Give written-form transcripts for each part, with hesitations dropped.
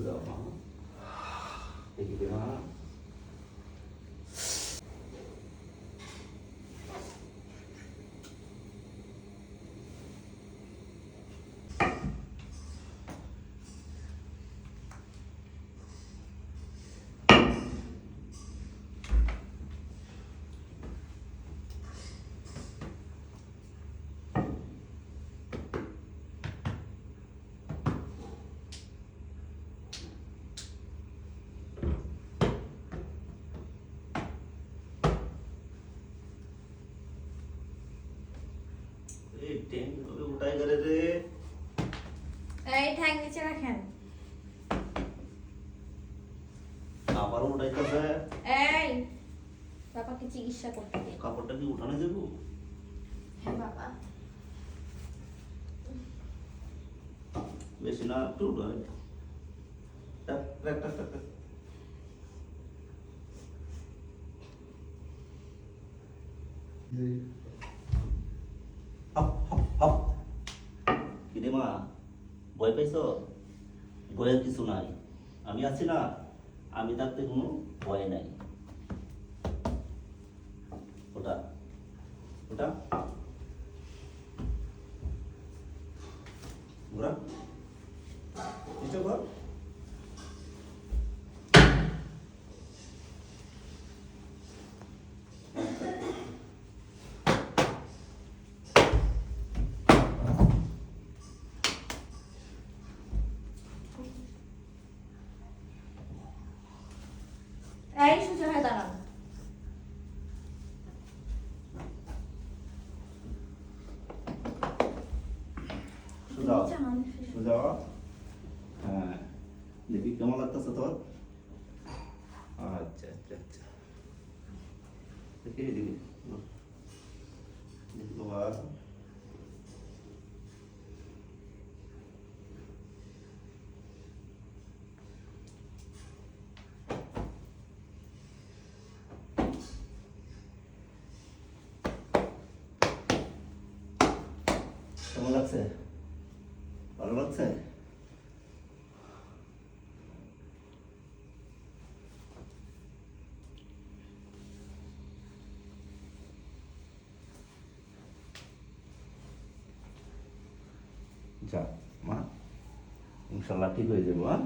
যাও মা, দেখি মা। উঠাই করে রে, এই ঠ্যাং নিচে রাখেন। আবারও উঠাইতেছে। এই বাবাকে চিকিৎসা করতে দিন। কাপড়টা কি উঠানো যাবো? হ্যাঁ বাবা। বেশি না, একটু উঠাই। টাক, টাক, টাক, টাক, টাক। Hop, hop, hop. কি রে মা, ভয় পাইছ? ভয়ের কিছু নাই, আমি আছি না, আমি থাকতে কোনো ভয় নাই। ওটা ওটা ঘোরা নিচে ঘর। এই সোজা হয়ে দাঁড়ান। সোজা সোজা। হ্যাঁ, দেখি কেমন লাগতেছে তোর? আচ্ছা আচ্ছা আচ্ছা, দেখি দেখি দেখি বাবা। কেমন লাগছে? ভালো লাগছে? যা মা, ইনশাল্লাহ ঠিক হয়ে যাবো। হ্যাঁ,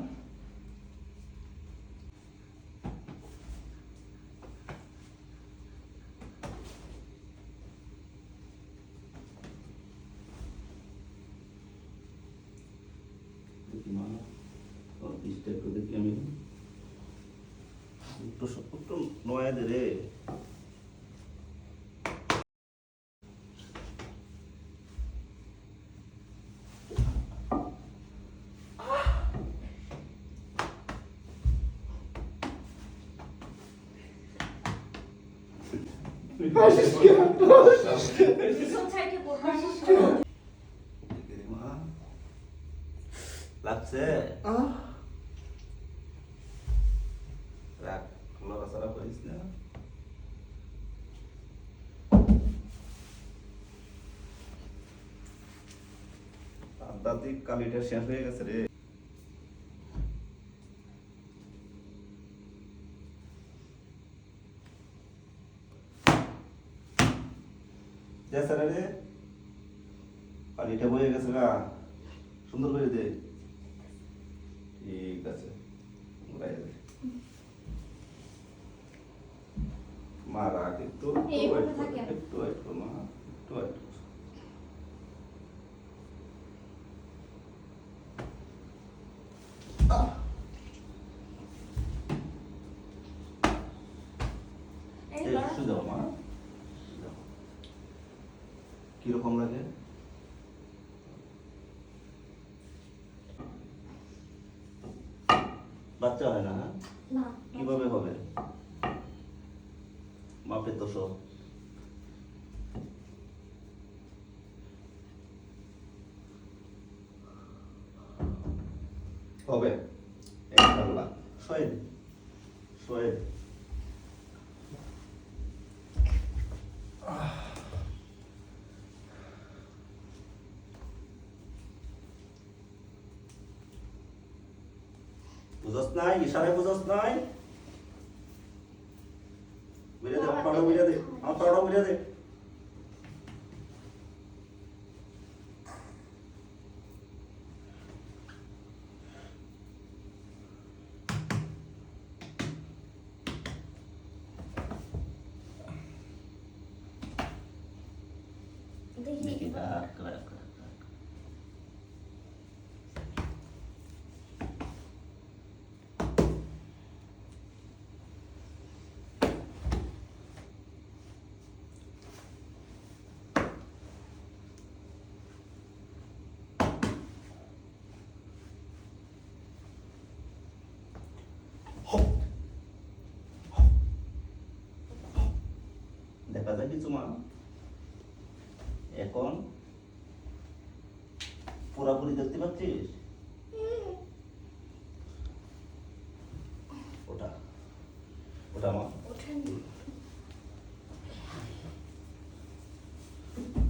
দেখি মা, তোর পিসটা একটু দেখি আমি। একটু নয়া দে রে। পিছন সাইডে করবেন। দেখি রে মা, লাগছে? রাখ, লড়াচড়া করিস না। আধ্যাত্মিক কালিটা শেষ হয়ে গেছে রে। রে পানিটা বয়ে গেছে না, সুন্দর করে দে। ঠিক আছে, ঘুরাই দে। মা রাখ একটু, এইভাবে থাকেন। একটু একটু মা, একটু একটু। এই এই, লড়া। শুয়ে যাও মা, শুয়ে যাও। কিরকম লাগে? বাচ্চা হয় না? হ্যাঁ, না কিভাবে হবে? মাপে তো সব। হবে ইনশাআল্লাহ। শোয়ে দে, শোয়ে দে। বুঝছ নাই, ইশারায় বুঝছ নাই? বুঝে দে, আমার পাউডার বুঝে দে, আমার পাউডার বুঝে দে। দেখি দেখি, রাখ, রাখ, রাখ, রাখ। Hop, hop, hop. দেখা যায় কিছু মা? এখন পুরাপুরি দেখতে পাচ্ছিস? ওটা, ওটা মা। ওঠেন।